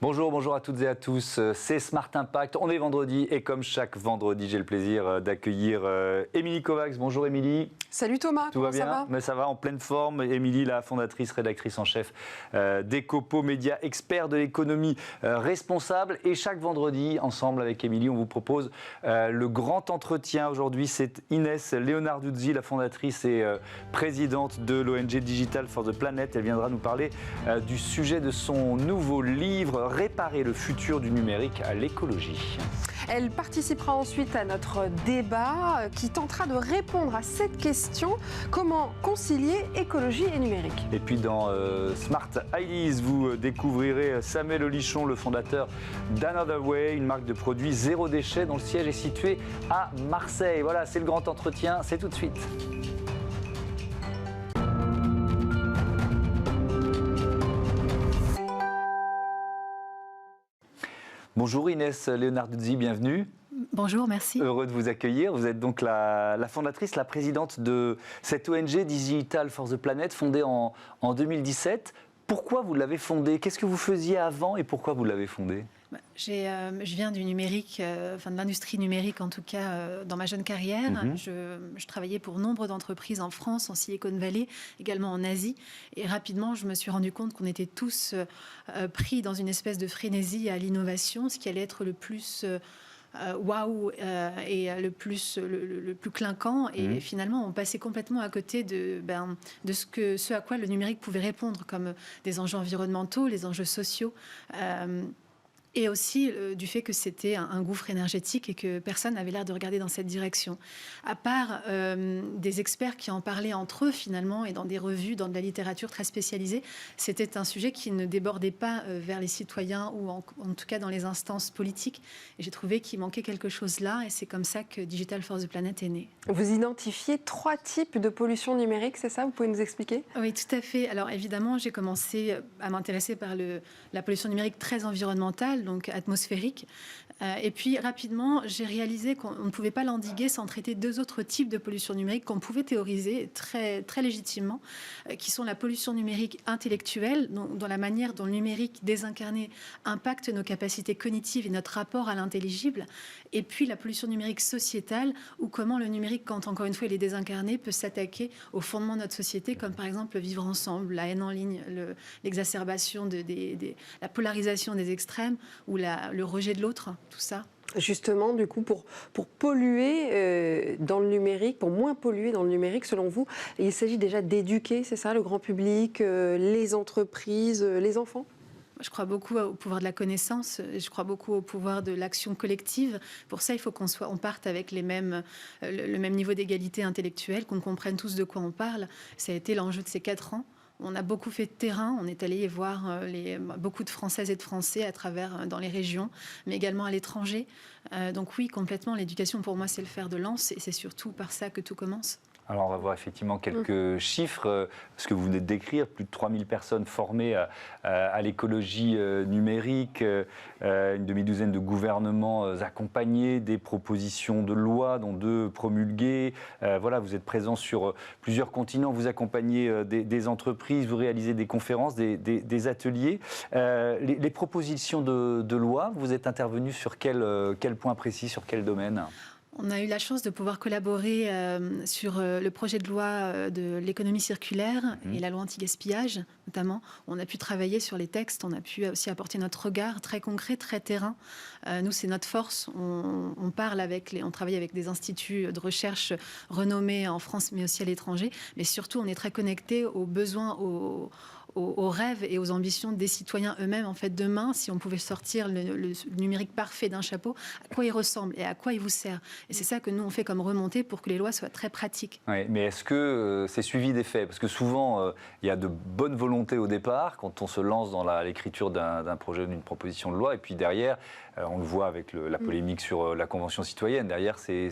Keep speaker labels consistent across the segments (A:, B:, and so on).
A: Bonjour à toutes et à tous, c'est Smart Impact, on est vendredi et comme chaque vendredi, j'ai le plaisir d'accueillir Émilie Kovacs. Bonjour Émilie.
B: Salut Thomas,
A: Tout va bien? Ça va? Mais ça va, en pleine forme. Émilie, la fondatrice, rédactrice en chef d'Ecopo Média, expert de l'économie responsable. Et chaque vendredi, ensemble avec Émilie, on vous propose le grand entretien. Aujourd'hui, c'est Inès Leonarduzzi, la fondatrice et présidente de l'ONG Digital for the Planet. Elle viendra nous parler du sujet de son nouveau livre, Réparer le futur du numérique à l'écologie.
B: Elle participera ensuite à notre débat qui tentera de répondre à cette question: comment concilier écologie et numérique?
A: Et puis dans Smart Ideas, vous découvrirez Samuel Olichon, le fondateur d'Another Way, une marque de produits zéro déchet dont le siège est situé à Marseille. Voilà, c'est le grand entretien, c'est tout de suite. Bonjour Inès Leonarduzzi, bienvenue.
C: Bonjour, merci.
A: Heureux de vous accueillir. Vous êtes donc la fondatrice, la présidente de cette ONG Digital for the Planet, fondée en 2017. Pourquoi vous l'avez fondée? Qu'est-ce que vous faisiez avant et pourquoi vous l'avez fondée?
C: Je viens du numérique, de l'industrie numérique en tout cas, dans ma jeune carrière. Je travaillais pour nombre d'entreprises en France, en Silicon Valley, également en Asie. Et rapidement, je me suis rendu compte qu'on était tous pris dans une espèce de frénésie à l'innovation, ce qui allait être le plus waouh et le plus clinquant. Et finalement, on passait complètement à côté de ce à quoi le numérique pouvait répondre, comme des enjeux environnementaux, les enjeux sociaux. Et aussi du fait que c'était un gouffre énergétique et que personne n'avait l'air de regarder dans cette direction. À part des experts qui en parlaient entre eux finalement et dans des revues, dans de la littérature très spécialisée, c'était un sujet qui ne débordait pas vers les citoyens ou en tout cas dans les instances politiques. Et j'ai trouvé qu'il manquait quelque chose là et c'est comme ça que Digital for the Planet est né.
B: Vous identifiez 3 types de pollution numérique, c'est ça? Vous pouvez nous expliquer?
C: Oui, tout à fait. Alors évidemment, j'ai commencé à m'intéresser par la pollution numérique très environnementale, donc atmosphérique. Et puis rapidement, j'ai réalisé qu'on ne pouvait pas l'endiguer sans traiter 2 autres types de pollution numérique qu'on pouvait théoriser très, très légitimement, qui sont la pollution numérique intellectuelle, dans la manière dont le numérique désincarné impacte nos capacités cognitives et notre rapport à l'intelligible, et puis la pollution numérique sociétale, ou comment le numérique, quand encore une fois il est désincarné, peut s'attaquer au fondement de notre société, comme par exemple le vivre ensemble, la haine en ligne, l'exacerbation la polarisation des extrêmes, ou le rejet de l'autre, tout ça.
B: Justement, du coup, pour polluer dans le numérique, pour moins polluer dans le numérique, selon vous, il s'agit déjà d'éduquer, c'est ça, le grand public, les entreprises, les enfants?
C: Je crois beaucoup au pouvoir de la connaissance, je crois beaucoup au pouvoir de l'action collective. Pour ça, il faut qu'on parte avec le même niveau d'égalité intellectuelle, qu'on comprenne tous de quoi on parle. Ça a été l'enjeu de ces 4 ans. On a beaucoup fait de terrain, on est allé voir beaucoup de Françaises et de Français dans les régions, mais également à l'étranger. Donc oui, complètement, l'éducation pour moi c'est le fer de lance et c'est surtout par ça que tout commence.
A: Alors on va voir effectivement quelques chiffres, ce que vous venez de décrire, plus de 3000 personnes formées à l'écologie numérique, une demi-douzaine de gouvernements accompagnés, des propositions de loi dont 2 promulguées. Voilà, vous êtes présents sur plusieurs continents, vous accompagnez des entreprises, vous réalisez des conférences, des ateliers. Les propositions de loi, vous êtes intervenus sur quel point précis, sur quel domaine ?
C: On a eu la chance de pouvoir collaborer sur le projet de loi de l'économie circulaire et la loi anti-gaspillage, notamment. On a pu travailler sur les textes, on a pu aussi apporter notre regard très concret, très terrain. Nous, c'est notre force. On travaille avec des instituts de recherche renommés en France, mais aussi à l'étranger. Mais surtout, on est très connectés aux besoins, aux rêves et aux ambitions des citoyens eux-mêmes. En fait, demain, si on pouvait sortir le numérique parfait d'un chapeau, à quoi il ressemble et à quoi il vous sert? Et c'est ça que nous, on fait comme remontée pour que les lois soient très pratiques.
A: Oui, mais est-ce que c'est suivi des faits? Parce que souvent, il y a de bonnes volontés au départ, quand on se lance dans l'écriture d'un projet, d'une proposition de loi, et puis derrière, On le voit avec la polémique sur la Convention citoyenne. Derrière, il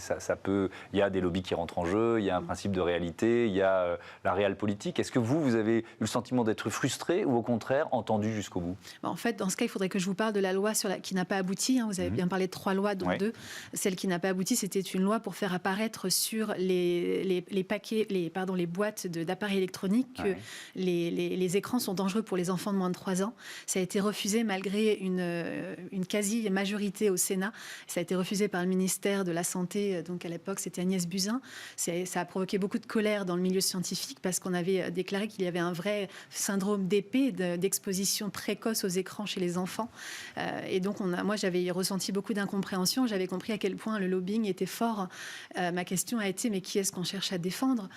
A: y a des lobbies qui rentrent en jeu, il y a un principe de réalité, il y a la réelle politique. Est-ce que vous avez eu le sentiment d'être frustré ou au contraire entendu jusqu'au bout?
C: En fait, dans ce cas, il faudrait que je vous parle de la loi qui n'a pas abouti. Vous avez bien parlé de 3 lois, dont 2. Celle qui n'a pas abouti, c'était une loi pour faire apparaître sur les boîtes d'appareils électroniques que les écrans sont dangereux pour les enfants de moins de 3 ans. Ça a été refusé malgré une quasi-majorité au Sénat. Ça a été refusé par le ministère de la Santé. Donc à l'époque, c'était Agnès Buzyn. Ça a provoqué beaucoup de colère dans le milieu scientifique parce qu'on avait déclaré qu'il y avait un vrai syndrome d'épée, d'exposition précoce aux écrans chez les enfants. Et donc, moi, j'avais ressenti beaucoup d'incompréhension. J'avais compris à quel point le lobbying était fort. Ma question a été, mais qui est-ce qu'on cherche à défendre?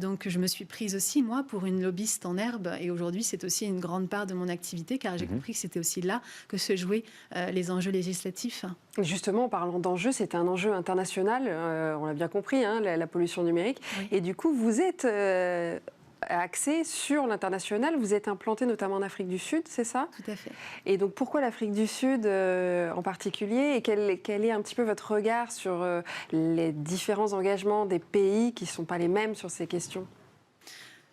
C: Donc, je me suis prise aussi, moi, pour une lobbyiste en herbe. Et aujourd'hui, c'est aussi une grande part de mon activité, car j'ai compris que c'était aussi là que se jouaient les enjeux législatifs.
B: Justement, en parlant d'enjeux, c'est un enjeu international, on l'a bien compris, la pollution numérique. Oui. Et du coup, vous êtes axé sur l'international, vous êtes implanté notamment en Afrique du Sud, c'est ça?
C: Tout à fait.
B: Et donc, pourquoi l'Afrique du Sud en particulier? Et quel est un petit peu votre regard sur les différents engagements des pays qui ne sont pas les mêmes sur ces questions?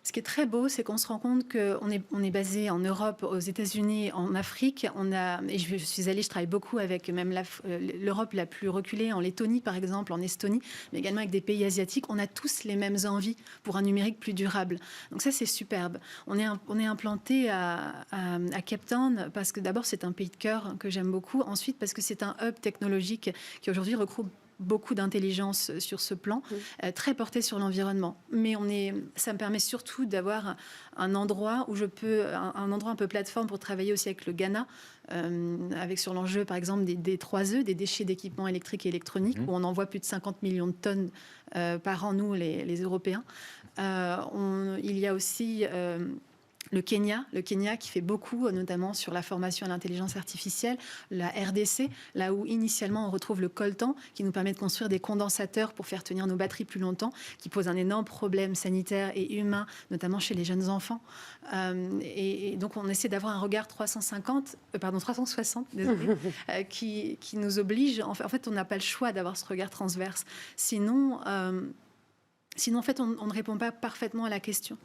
C: Ce qui est très beau, c'est qu'on se rend compte qu'on est basé en Europe, aux États-Unis, en Afrique. Et je travaille beaucoup avec même l'Europe la plus reculée, en Lettonie par exemple, en Estonie, mais également avec des pays asiatiques. On a tous les mêmes envies pour un numérique plus durable. Donc ça, c'est superbe. On est implanté à Cape Town parce que d'abord, c'est un pays de cœur que j'aime beaucoup. Ensuite, parce que c'est un hub technologique qui aujourd'hui regroupe beaucoup d'intelligence sur ce plan, très porté sur l'environnement. Mais ça me permet surtout d'avoir un endroit où un endroit un peu plateforme pour travailler aussi avec le Ghana, avec sur l'enjeu, par exemple, des 3E, des déchets d'équipements électriques et électroniques, où on envoie plus de 50 millions de tonnes par an, nous, les Européens. Il y a aussi le Kenya qui fait beaucoup, notamment sur la formation à l'intelligence artificielle, la RDC, là où initialement on retrouve le coltan, qui nous permet de construire des condensateurs pour faire tenir nos batteries plus longtemps, qui pose un énorme problème sanitaire et humain, notamment chez les jeunes enfants. Et donc on essaie d'avoir un regard 360, désolé, qui nous oblige. En fait, on n'a pas le choix d'avoir ce regard transverse. Sinon, en fait, on ne répond pas parfaitement à la question.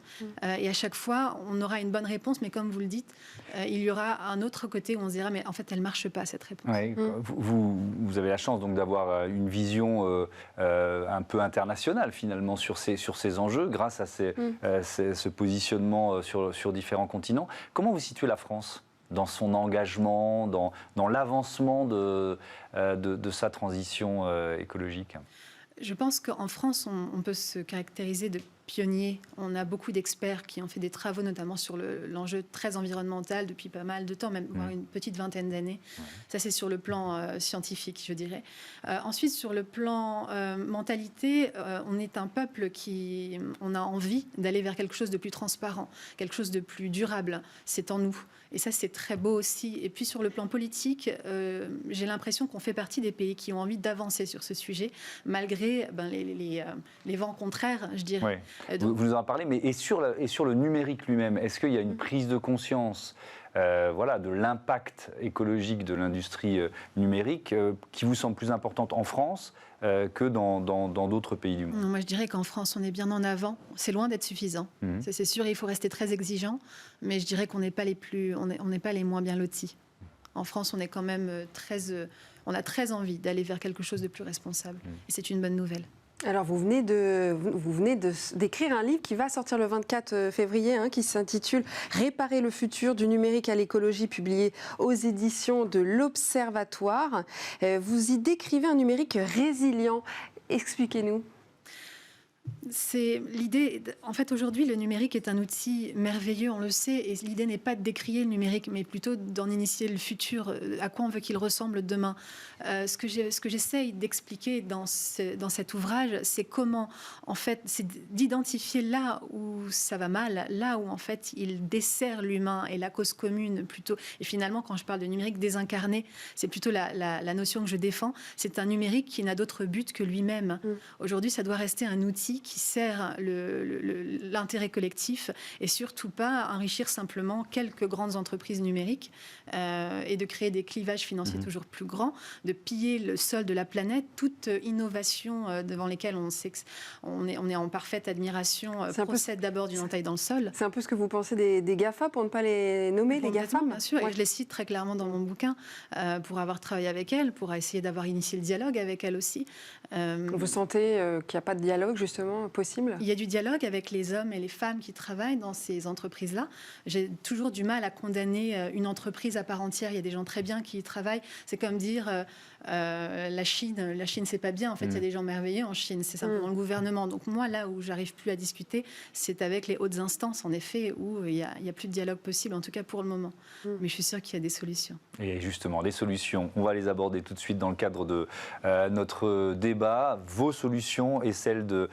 C: Et à chaque fois, on aura une bonne réponse, mais comme vous le dites, il y aura un autre côté où on se dira, mais en fait, elle ne marche pas, cette réponse.
A: Ouais, vous avez la chance donc d'avoir une vision un peu internationale, finalement, sur ces enjeux, grâce à ce positionnement sur différents continents. Comment vous situez la France dans son engagement, dans l'avancement de sa transition écologique?
C: Je pense qu'en France, on peut se caractériser de pionniers. On a beaucoup d'experts qui ont fait des travaux, notamment sur l'enjeu très environnemental depuis pas mal de temps, même voire une petite vingtaine d'années. Ça, c'est sur le plan scientifique, je dirais. Ensuite, sur le plan mentalité, on est un peuple on a envie d'aller vers quelque chose de plus transparent, quelque chose de plus durable. C'est en nous. Et ça, c'est très beau aussi. Et puis, sur le plan politique, j'ai l'impression qu'on fait partie des pays qui ont envie d'avancer sur ce sujet, malgré les vents contraires, je dirais.
A: Vous nous en parlez, mais et sur le numérique lui-même, est-ce qu'il y a une prise de conscience de l'impact écologique de l'industrie numérique qui vous semble plus importante en France que dans d'autres pays du monde?
C: Moi, je dirais qu'en France, on est bien en avant. C'est loin d'être suffisant. Ça, c'est sûr, il faut rester très exigeant, mais je dirais qu'on n'est pas on n'est pas les moins bien lotis. En France, on est quand même on a très envie d'aller vers quelque chose de plus responsable. Et c'est une bonne nouvelle.
B: Alors, vous venez d'écrire un livre qui va sortir le 24 février, qui s'intitule « Réparer le futur du numérique à l'écologie », publié aux éditions de l'Observatoire. Vous y décrivez un numérique résilient. Expliquez-nous.
C: C'est l'idée. En fait, aujourd'hui, le numérique est un outil merveilleux, on le sait, et l'idée n'est pas de décrier le numérique, mais plutôt d'en initier le futur, à quoi on veut qu'il ressemble demain. Ce que j'essaye d'expliquer dans cet ouvrage, c'est comment, en fait, c'est d'identifier là où ça va mal, là où, en fait, il dessert l'humain et la cause commune plutôt. Et finalement, quand je parle de numérique désincarné, c'est plutôt la notion que je défends. C'est un numérique qui n'a d'autre but que lui-même. Aujourd'hui, ça doit rester un outil qui qui sert l'intérêt collectif et surtout pas enrichir simplement quelques grandes entreprises numériques et de créer des clivages financiers toujours plus grands, de piller le sol de la planète. Toute innovation devant lesquelles on sait qu'on est en parfaite admiration procède d'abord d'une entaille dans le sol.
B: C'est un peu ce que vous pensez des GAFA, pour ne pas les nommer, les GAFAM.
C: Bien sûr, et je les cite très clairement dans mon bouquin pour avoir travaillé avec elles, pour essayer d'avoir initié le dialogue avec elles aussi.
B: Vous sentez qu'il n'y a pas de dialogue justement possible ?
C: Il y a du dialogue avec les hommes et les femmes qui travaillent dans ces entreprises-là. J'ai toujours du mal à condamner une entreprise à part entière. Il y a des gens très bien qui y travaillent. C'est comme dire la Chine, c'est pas bien. En fait, il y a des gens merveilleux en Chine. C'est simplement le gouvernement. Donc moi, là où j'arrive plus à discuter, c'est avec les hautes instances, en effet, où il y a plus de dialogue possible, en tout cas pour le moment. Mais je suis sûre qu'il y a des solutions. Et
A: justement, les solutions, on va les aborder tout de suite dans le cadre de notre débat. Vos solutions et celles de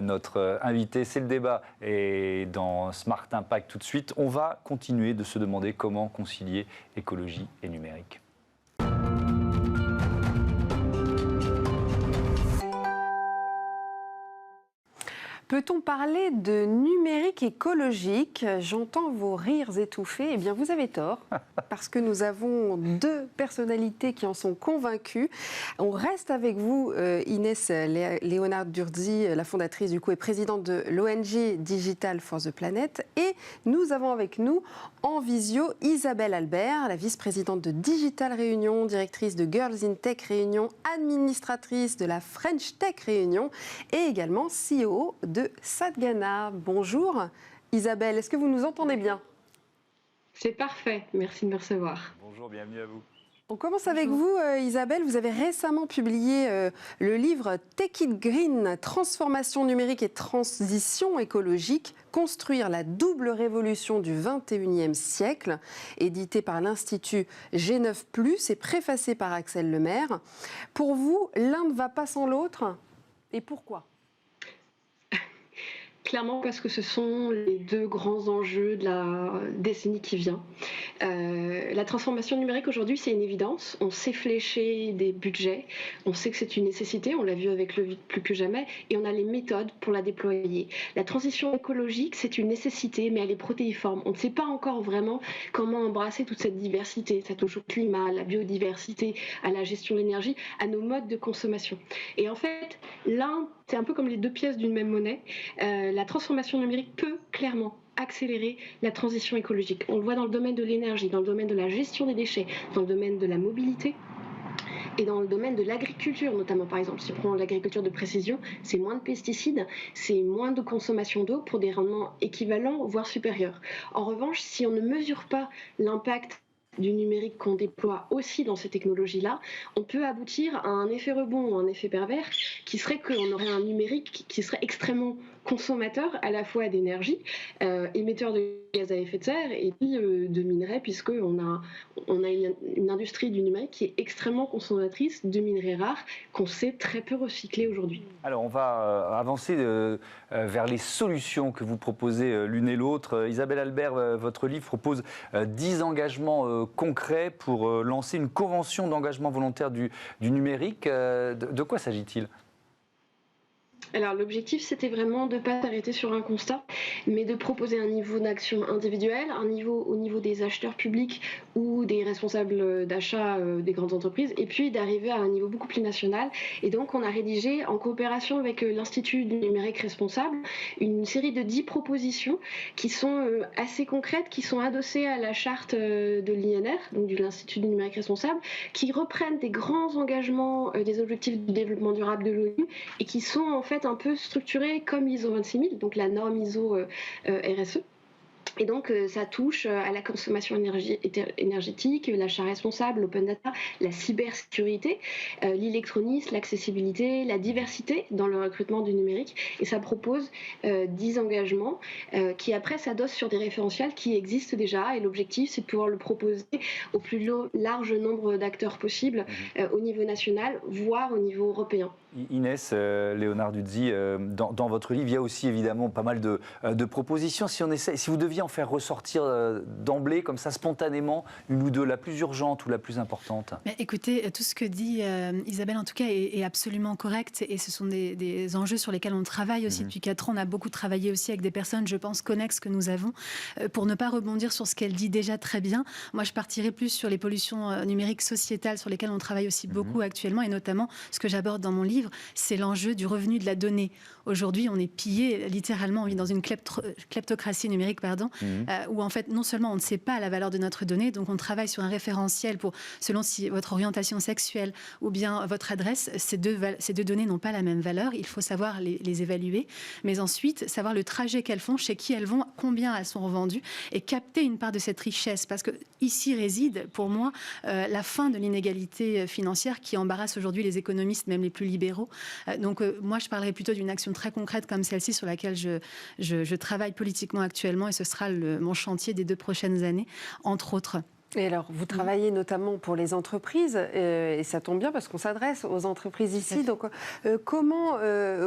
A: notre invité, c'est le débat. Et dans Smart Impact, tout de suite, on va continuer de se demander comment concilier écologie et numérique.
B: Peut-on parler de numérique écologique ? J'entends vos rires étouffés. Eh bien, vous avez tort, parce que nous avons deux personnalités qui en sont convaincues. On reste avec vous, Inès Léonard-Durzi, la fondatrice du coup et présidente de l'ONG Digital for the Planet. Et nous avons avec nous, en visio, Isabelle Albert, la vice-présidente de Digital Réunion, directrice de Girls in Tech Réunion, administratrice de la French Tech Réunion et également CEO de Sadgana. Bonjour Isabelle, est-ce que vous nous entendez bien ?
D: C'est parfait, merci de me recevoir.
A: Bonjour, bienvenue à vous.
B: On commence avec vous Isabelle, vous avez récemment publié le livre Take It Green, transformation numérique et transition écologique, construire la double révolution du 21e siècle, édité par l'Institut G9+, et préfacé par Axel Lemaire. Pour vous, l'un ne va pas sans l'autre, et pourquoi ?
D: Clairement parce que ce sont les deux grands enjeux de la décennie qui vient. La transformation numérique aujourd'hui, c'est une évidence. On sait flécher des budgets, on sait que c'est une nécessité, on l'a vu avec le vide plus que jamais, et on a les méthodes pour la déployer. La transition écologique, c'est une nécessité, mais elle est protéiforme. On ne sait pas encore vraiment comment embrasser toute cette diversité. Ça touche au climat, à la biodiversité, à la gestion de l'énergie, à nos modes de consommation. Et en fait, l'un, c'est un peu comme les deux pièces d'une même monnaie. La transformation numérique peut clairement accélérer la transition écologique. On le voit dans le domaine de l'énergie, dans le domaine de la gestion des déchets, dans le domaine de la mobilité et dans le domaine de l'agriculture, notamment par exemple. Si on prend l'agriculture de précision, c'est moins de pesticides, c'est moins de consommation d'eau pour des rendements équivalents, voire supérieurs. En revanche, si on ne mesure pas l'impact du numérique qu'on déploie aussi dans ces technologies-là, on peut aboutir à un effet rebond ou un effet pervers qui serait qu'on aurait un numérique qui serait extrêmement consommateur à la fois d'énergie, émetteur de gaz à effet de serre et puis de minerais, puisqu'on a une industrie du numérique qui est extrêmement consommatrice de minerais rares qu'on sait très peu recycler aujourd'hui.
A: Alors on va avancer vers les solutions que vous proposez l'une et l'autre. Isabelle Albert, votre livre propose 10 engagements concrets pour lancer une convention d'engagement volontaire du numérique. De quoi s'agit-il ?
D: Alors l'objectif, c'était vraiment de ne pas s'arrêter sur un constat, mais de proposer un niveau d'action individuel, au niveau des acheteurs publics ou des responsables d'achat des grandes entreprises, et puis d'arriver à un niveau beaucoup plus national. Et donc on a rédigé, en coopération avec l'Institut du numérique responsable, une série de 10 propositions qui sont assez concrètes, qui sont adossées à la charte de l'INR, donc de l'Institut du numérique responsable, qui reprennent des grands engagements des objectifs du développement durable de l'ONU et qui sont en fait un peu structuré comme ISO 26000, donc la norme ISO RSE. Et donc, ça touche à la consommation énergétique, l'achat responsable, l'open data, la cybersécurité, l'électronisme, l'accessibilité, la diversité dans le recrutement du numérique. Et ça propose 10 engagements qui, après, s'adossent sur des référentiels qui existent déjà. Et l'objectif, c'est de pouvoir le proposer au plus large nombre d'acteurs possible au niveau national, voire au niveau européen.
A: Inès, Léonard Duzzi, dans votre livre, il y a aussi évidemment pas mal de propositions. Si vous deviez en faire ressortir d'emblée, comme ça, spontanément, une ou deux, la plus urgente ou la plus importante?
C: Mais écoutez, tout ce que dit Isabelle, en tout cas, est absolument correct. Et ce sont des enjeux sur lesquels on travaille aussi depuis 4 ans. On a beaucoup travaillé aussi avec des personnes, je pense, connexes que nous avons. Pour ne pas rebondir sur ce qu'elle dit déjà très bien, moi, je partirais plus sur les pollutions numériques sociétales sur lesquelles on travaille aussi beaucoup actuellement. Et notamment, ce que j'aborde dans mon livre, c'est l'enjeu du revenu de la donnée. Aujourd'hui, on est pillé, littéralement, on vit dans une kleptocratie numérique, où en fait, non seulement on ne sait pas la valeur de notre donnée, donc on travaille sur un référentiel pour, selon si votre orientation sexuelle ou bien votre adresse, ces deux données n'ont pas la même valeur, il faut savoir les évaluer, mais ensuite, savoir le trajet qu'elles font, chez qui elles vont, combien elles sont revendues, et capter une part de cette richesse, parce que ici réside, pour moi, la fin de l'inégalité financière qui embarrasse aujourd'hui les économistes, même les plus libéraux. Donc moi, je parlerai plutôt d'une action très concrète comme celle-ci sur laquelle je travaille politiquement actuellement, et ce sera mon chantier des 2 prochaines années, entre autres.
B: Et alors, vous travaillez notamment pour les entreprises, et ça tombe bien parce qu'on s'adresse aux entreprises ici. Donc, comment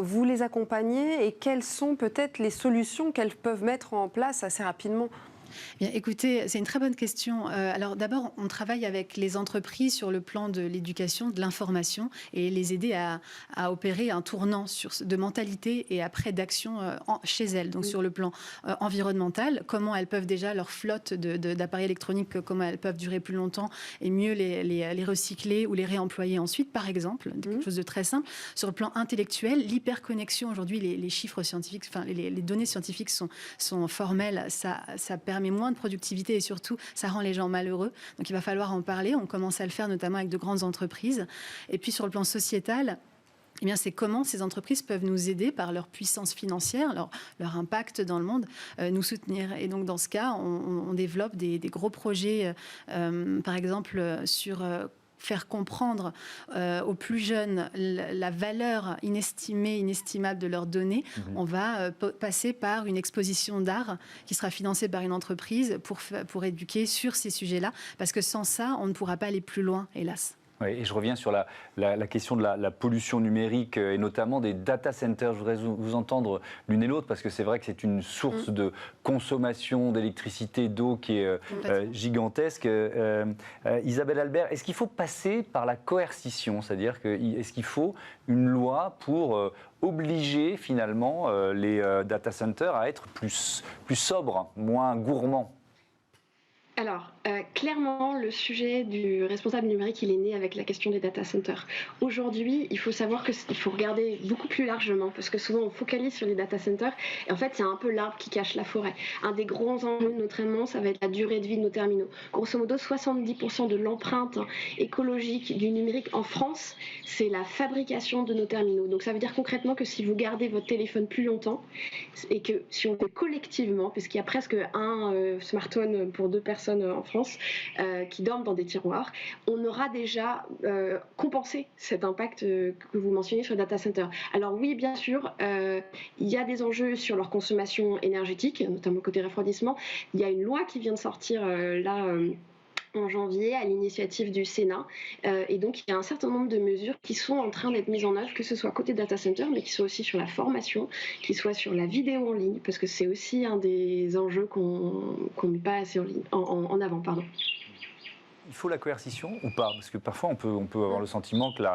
B: vous les accompagnez et quelles sont peut-être les solutions qu'elles peuvent mettre en place assez rapidement ?
C: Bien, écoutez, c'est une très bonne question. Alors d'abord, on travaille avec les entreprises sur le plan de l'éducation, de l'information, et les aider à opérer un tournant de mentalité et après d'action chez elles. Donc sur le plan environnemental, comment elles peuvent déjà, leur flotte d'appareils électroniques, comment elles peuvent durer plus longtemps et mieux les recycler ou les réemployer ensuite, par exemple, quelque chose de très simple. Sur le plan intellectuel, l'hyperconnexion, aujourd'hui, les chiffres scientifiques, enfin les données scientifiques sont formelles, ça permet moins de productivité et surtout, ça rend les gens malheureux. Donc, il va falloir en parler. On commence à le faire notamment avec de grandes entreprises. Et puis, sur le plan sociétal, eh bien, c'est comment ces entreprises peuvent nous aider par leur puissance financière, leur impact dans le monde, nous soutenir. Et donc, dans ce cas, on développe des gros projets, par exemple, sur faire comprendre aux plus jeunes la valeur inestimable de leurs données. On va passer par une exposition d'art qui sera financée par une entreprise pour éduquer sur ces sujets-là, parce que sans ça, on ne pourra pas aller plus loin, hélas.
A: Oui, et je reviens sur la question de la pollution numérique et notamment des data centers. Je voudrais vous entendre l'une et l'autre parce que c'est vrai que c'est une source de consommation d'électricité, d'eau qui est gigantesque. Isabelle Albert, est-ce qu'il faut passer par la coercition? C'est-à-dire est-ce qu'il faut une loi pour obliger finalement les data centers à être plus sobres, moins gourmands?
D: Alors, clairement, le sujet du responsable numérique, il est né avec la question des data centers. Aujourd'hui, il faut savoir qu'il faut regarder beaucoup plus largement, parce que souvent on focalise sur les data centers, et en fait, c'est un peu l'arbre qui cache la forêt. Un des grands enjeux, notamment, ça va être la durée de vie de nos terminaux. Grosso modo, 70% de l'empreinte écologique du numérique en France, c'est la fabrication de nos terminaux. Donc, ça veut dire concrètement que si vous gardez votre téléphone plus longtemps, et que si on le fait collectivement, puisqu'il y a presque un smartphone pour 2 personnes en France qui dorment dans des tiroirs, on aura déjà compensé cet impact que vous mentionnez sur le data center. Alors oui, bien sûr, il y a des enjeux sur leur consommation énergétique, notamment côté refroidissement. Il y a une loi qui vient de sortir en janvier à l'initiative du Sénat. Et donc, il y a un certain nombre de mesures qui sont en train d'être mises en œuvre, que ce soit côté data center, mais qui soit aussi sur la formation, qui soit sur la vidéo en ligne, parce que c'est aussi un des enjeux qu'on ne met pas assez en avant. Pardon.
A: Il faut la coercition ou pas? Parce que parfois, on peut avoir le sentiment qu'il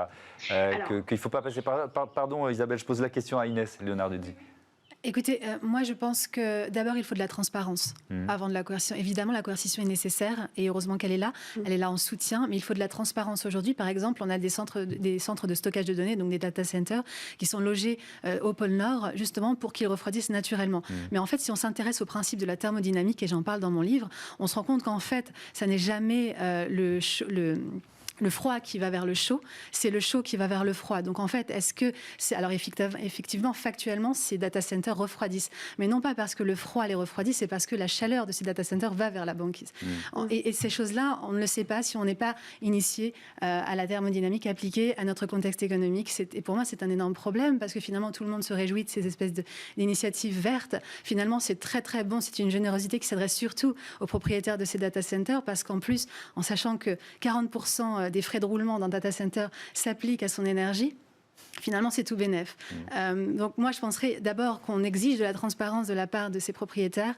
A: ne faut pas passer par... Pardon, Isabelle, je pose la question à Inès, Léonard Duzzi.
C: Écoutez, moi je pense que d'abord il faut de la transparence avant de la coercition. Évidemment, la coercition est nécessaire et heureusement qu'elle est là. Elle est là en soutien, mais il faut de la transparence aujourd'hui. Par exemple, on a des centres de stockage de données, donc des data centers, qui sont logés au pôle Nord, justement pour qu'ils refroidissent naturellement. Mais en fait, si on s'intéresse au principe de la thermodynamique, et j'en parle dans mon livre, on se rend compte qu'en fait, ça n'est jamais le froid qui va vers le chaud, c'est le chaud qui va vers le froid. Donc en fait, alors effectivement, factuellement, ces data centers refroidissent. Mais non pas parce que le froid les refroidit, c'est parce que la chaleur de ces data centers va vers la banquise. Et ces choses-là, on ne le sait pas si on n'est pas initié à la thermodynamique appliquée à notre contexte économique. Et pour moi, c'est un énorme problème parce que finalement, tout le monde se réjouit de ces espèces d'initiatives vertes. Finalement, c'est très très bon. C'est une générosité qui s'adresse surtout aux propriétaires de ces data centers parce qu'en plus, en sachant que 40% des frais de roulement d'un data center s'appliquent à son énergie, Finalement, c'est tout bénef. Donc moi, je penserais d'abord qu'on exige de la transparence de la part de ces propriétaires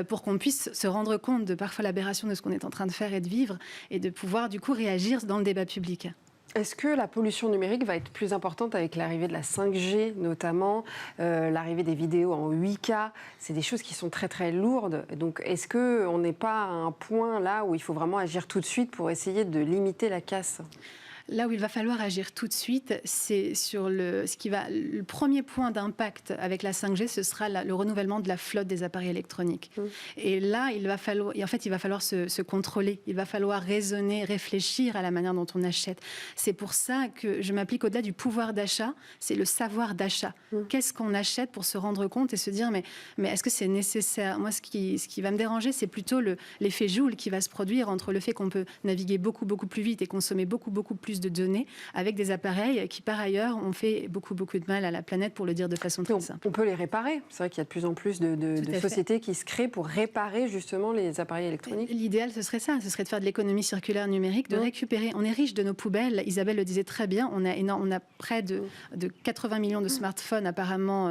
C: pour qu'on puisse se rendre compte de parfois l'aberration de ce qu'on est en train de faire et de vivre et de pouvoir du coup réagir dans le débat public.
B: Est-ce que la pollution numérique va être plus importante avec l'arrivée de la 5G notamment, l'arrivée des vidéos en 8K? C'est des choses qui sont très très lourdes. Donc est-ce qu'on n'est pas à un point là où il faut vraiment agir tout de suite pour essayer de limiter la casse?
C: Là où il va falloir agir tout de suite, c'est sur le premier point d'impact avec la 5G, ce sera le renouvellement de la flotte des appareils électroniques. Et là, il va falloir se contrôler, il va falloir raisonner, réfléchir à la manière dont on achète. C'est pour ça que je m'applique au-delà du pouvoir d'achat, c'est le savoir d'achat. Qu'est-ce qu'on achète pour se rendre compte et se dire mais est-ce que c'est nécessaire? Moi, ce qui va me déranger, c'est plutôt l'effet Joule qui va se produire entre le fait qu'on peut naviguer beaucoup plus vite et consommer beaucoup plus de données avec des appareils qui, par ailleurs, ont fait beaucoup de mal à la planète, pour le dire de façon très simple.
B: On peut les réparer. C'est vrai qu'il y a de plus en plus de sociétés qui se créent pour réparer justement les appareils électroniques.
C: L'idéal, ce serait ça. Ce serait de faire de l'économie circulaire numérique, de récupérer. On est riche de nos poubelles. Isabelle le disait très bien. On a près de 80 millions de smartphones, apparemment,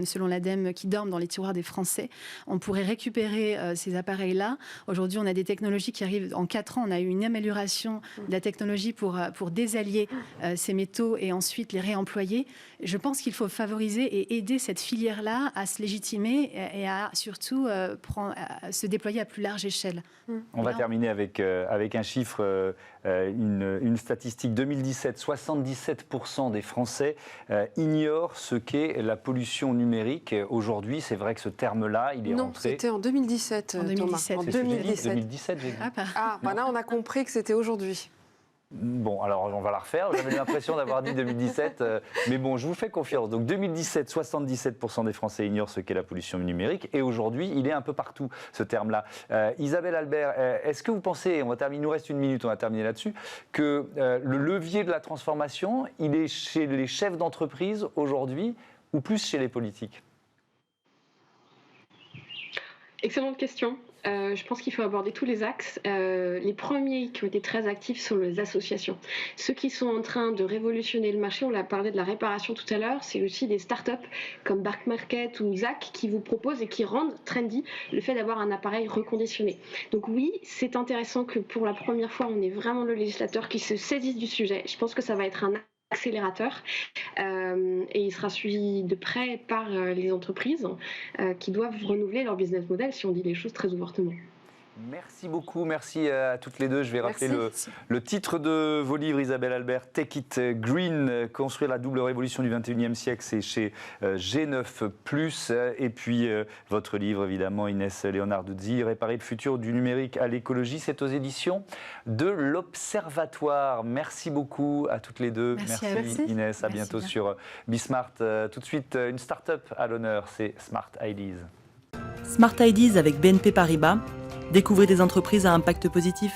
C: selon l'ADEME, qui dorment dans les tiroirs des Français. On pourrait récupérer ces appareils-là. Aujourd'hui, on a des technologies qui arrivent. En 4 ans, on a eu une amélioration de la technologie pour désallier ces métaux et ensuite les réemployer. Je pense qu'il faut favoriser et aider cette filière-là à se légitimer et à surtout à se déployer à plus large échelle.
A: On va terminer avec un chiffre, une statistique. 2017, 77% des Français ignorent ce qu'est la pollution numérique. Aujourd'hui, c'est vrai que ce terme-là, il est rentré...
B: Non, c'était en 2017,
C: en 2017.
B: Thomas. En
A: 2017, j'ai dit.
B: Là, on a compris que c'était aujourd'hui.
A: Bon, alors on va la refaire. J'avais l'impression d'avoir dit 2017, mais bon, je vous fais confiance. Donc 2017, 77% des Français ignorent ce qu'est la pollution numérique, et aujourd'hui, il est un peu partout, ce terme-là. Isabelle Albert, est-ce que vous pensez, il nous reste une minute, on va terminer là-dessus, que le levier de la transformation, il est chez les chefs d'entreprise aujourd'hui, ou plus chez les politiques?
D: Excellente question. Je pense qu'il faut aborder tous les axes. Les premiers qui ont été très actifs sont les associations. Ceux qui sont en train de révolutionner le marché, on l'a parlé de la réparation tout à l'heure, c'est aussi des startups comme Bark Market ou Zack qui vous proposent et qui rendent trendy le fait d'avoir un appareil reconditionné. Donc oui, c'est intéressant que pour la première fois, on ait vraiment le législateur qui se saisisse du sujet. Je pense que ça va être un accélérateur et il sera suivi de près par les entreprises qui doivent renouveler leur business model, si on dit les choses très ouvertement.
A: Merci beaucoup, merci à toutes les deux. Je vais rappeler le titre de vos livres, Isabelle Albert, Take It Green, construire la double révolution du 21e siècle, c'est chez G9+. Et puis votre livre, évidemment, Inès Leonarduzzi, Réparer le futur du numérique à l'écologie, c'est aux éditions de l'Observatoire. Merci beaucoup à toutes les deux. Merci Inès, à bientôt sur Bismart. Tout de suite, une start-up à l'honneur, c'est Smart Ideas.
E: Smart Ideas avec BNP Paribas. Découvrez des entreprises à impact positif.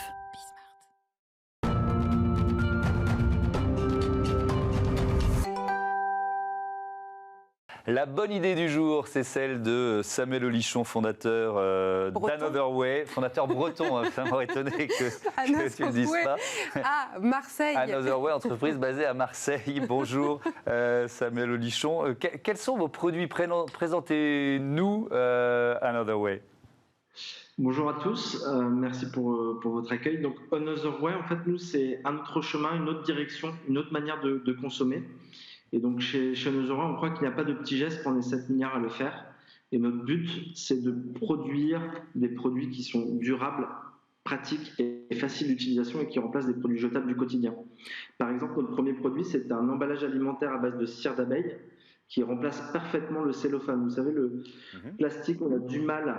A: La bonne idée du jour, c'est celle de Samuel Olichon, fondateur d'Another Way, fondateur breton. Ça m'aurait étonné que tu ne dises pas.
B: Ah, Marseille.
A: Another Way, entreprise basée à Marseille. Bonjour Samuel Olichon. Quels sont vos produits? Présentez-nous Another Way.
F: Bonjour à tous, merci pour votre accueil. Donc Another Way, en fait, nous, c'est un autre chemin, une autre direction, une autre manière de consommer. Et donc chez Another Way, on croit qu'il n'y a pas de petits gestes, on est 7 milliards à le faire. Et notre but, c'est de produire des produits qui sont durables, pratiques et faciles d'utilisation et qui remplacent des produits jetables du quotidien. Par exemple, notre premier produit, c'est un emballage alimentaire à base de cire d'abeille qui remplace parfaitement le cellophane. Vous savez, le plastique, on a du mal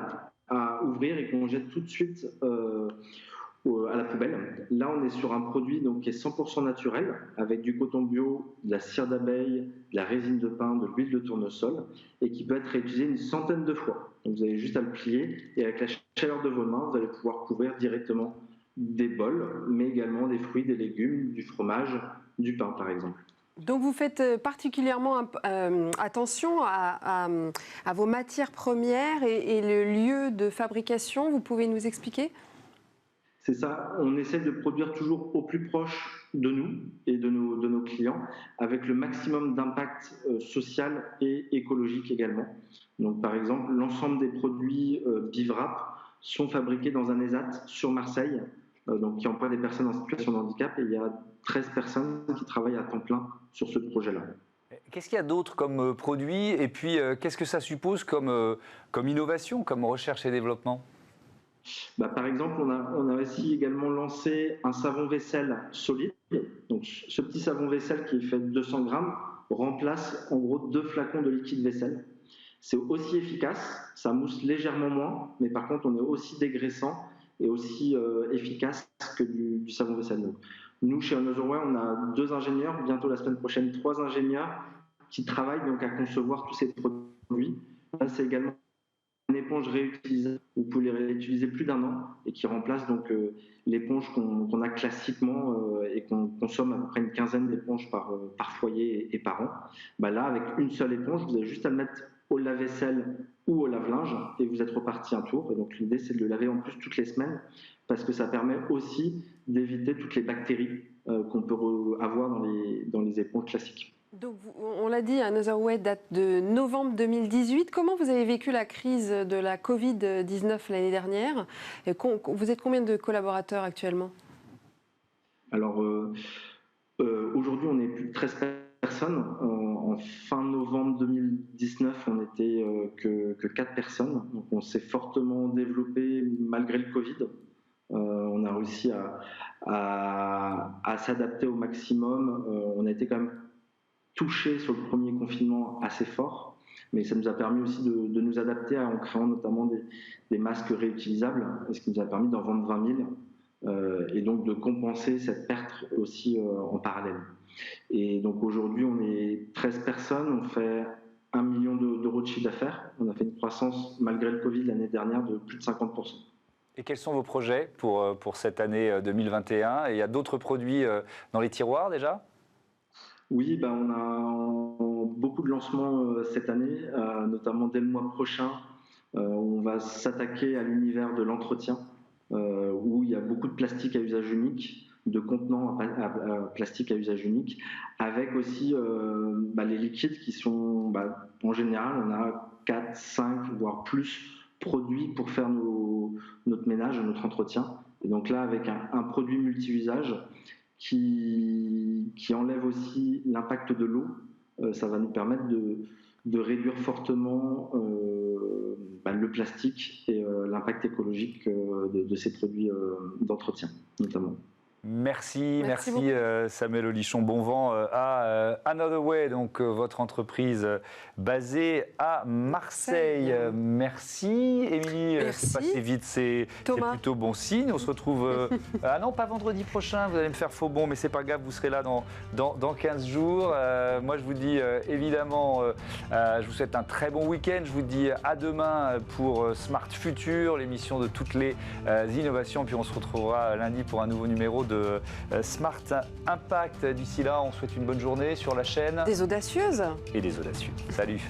F: à ouvrir et qu'on jette tout de suite à la poubelle. Là, on est sur un produit donc, qui est 100% naturel, avec du coton bio, de la cire d'abeille, de la résine de pin, de l'huile de tournesol, et qui peut être réutilisé une centaine de fois. Donc, vous avez juste à le plier, et avec la chaleur de vos mains, vous allez pouvoir couvrir directement des bols, mais également des fruits, des légumes, du fromage, du pain, par exemple.
B: Donc vous faites particulièrement attention à vos matières premières et le lieu de fabrication. Vous pouvez nous expliquer ?
F: C'est ça, on essaie de produire toujours au plus proche de nous et de nos clients, avec le maximum d'impact social et écologique également. Donc, par exemple, l'ensemble des produits Bivrap sont fabriqués dans un ESAT sur Marseille, donc qui emploie des personnes en situation de handicap, et il y a 13 personnes qui travaillent à temps plein sur ce projet-là.
A: Qu'est-ce qu'il y a d'autre comme produit et puis qu'est-ce que ça suppose comme innovation, comme recherche et développement?
F: Par exemple, on a aussi également lancé un savon vaisselle solide. Donc, ce petit savon vaisselle qui fait 200 grammes remplace en gros 2 flacons de liquide vaisselle. C'est aussi efficace, ça mousse légèrement moins, mais par contre, on est aussi dégraissant et aussi efficace que du savon vaisselle. Donc, nous, chez Anotherway, on a 2 ingénieurs, bientôt la semaine prochaine 3 ingénieurs qui travaillent donc à concevoir tous ces produits. Là, c'est également une éponge réutilisable. Vous pouvez les réutiliser plus d'1 an et qui remplace donc l'éponge qu'on a classiquement et qu'on consomme à peu près une quinzaine d'éponges par foyer et par an. Là, avec une seule éponge, vous avez juste à le mettre au lave-vaisselle ou au lave-linge et vous êtes reparti un tour. Et donc l'idée, c'est de le laver en plus toutes les semaines parce que ça permet aussi d'éviter toutes les bactéries qu'on peut avoir dans les éponges classiques.
B: Donc, on l'a dit, Anotherway date de novembre 2018. Comment vous avez vécu la crise de la Covid-19 l'année dernière? Et vous êtes combien de collaborateurs actuellement?
F: Alors, aujourd'hui, on est plus de 13 personnes. En fin novembre 2019, on n'était que 4 personnes. Donc, on s'est fortement développé malgré le Covid. On a réussi à s'adapter au maximum. On a été quand même touché sur le premier confinement assez fort, mais ça nous a permis aussi de nous adapter en créant notamment des masques réutilisables, ce qui nous a permis d'en vendre 20 000 et donc de compenser cette perte aussi en parallèle. Et donc aujourd'hui, on est 13 personnes, on fait 1 million d'euros de chiffre d'affaires. On a fait une croissance malgré le Covid l'année dernière de plus de 50%.
A: Et quels sont vos projets pour cette année 2021? Et il y a d'autres produits dans les tiroirs déjà?
F: Oui, on a beaucoup de lancements cette année, notamment dès le mois prochain. On va s'attaquer à l'univers de l'entretien, où il y a beaucoup de plastique à usage unique, de contenants à plastique à usage unique, avec aussi les liquides qui sont, en général, on a 4, 5, voire plus produits pour faire notre ménage, notre entretien. Et donc là, avec un produit multi-usage, qui enlève aussi l'impact de l'eau, ça va nous permettre de réduire fortement le plastique et l'impact écologique de ces produits d'entretien, notamment.
A: Merci Samuel Olichon. Bon vent à Anotherway, donc votre entreprise basée à Marseille. Merci Émilie, c'est passé vite, c'est plutôt bon signe. On se retrouve, non pas vendredi prochain, vous allez me faire faux bon, mais c'est pas grave, vous serez là dans 15 jours. Moi je vous dis évidemment, je vous souhaite un très bon week-end, je vous dis à demain pour Smart Future, l'émission de toutes les innovations, puis on se retrouvera lundi pour un nouveau numéro de Smart Impact. D'ici là, on souhaite une bonne journée sur la chaîne
B: des audacieuses
A: et des audacieux. Salut.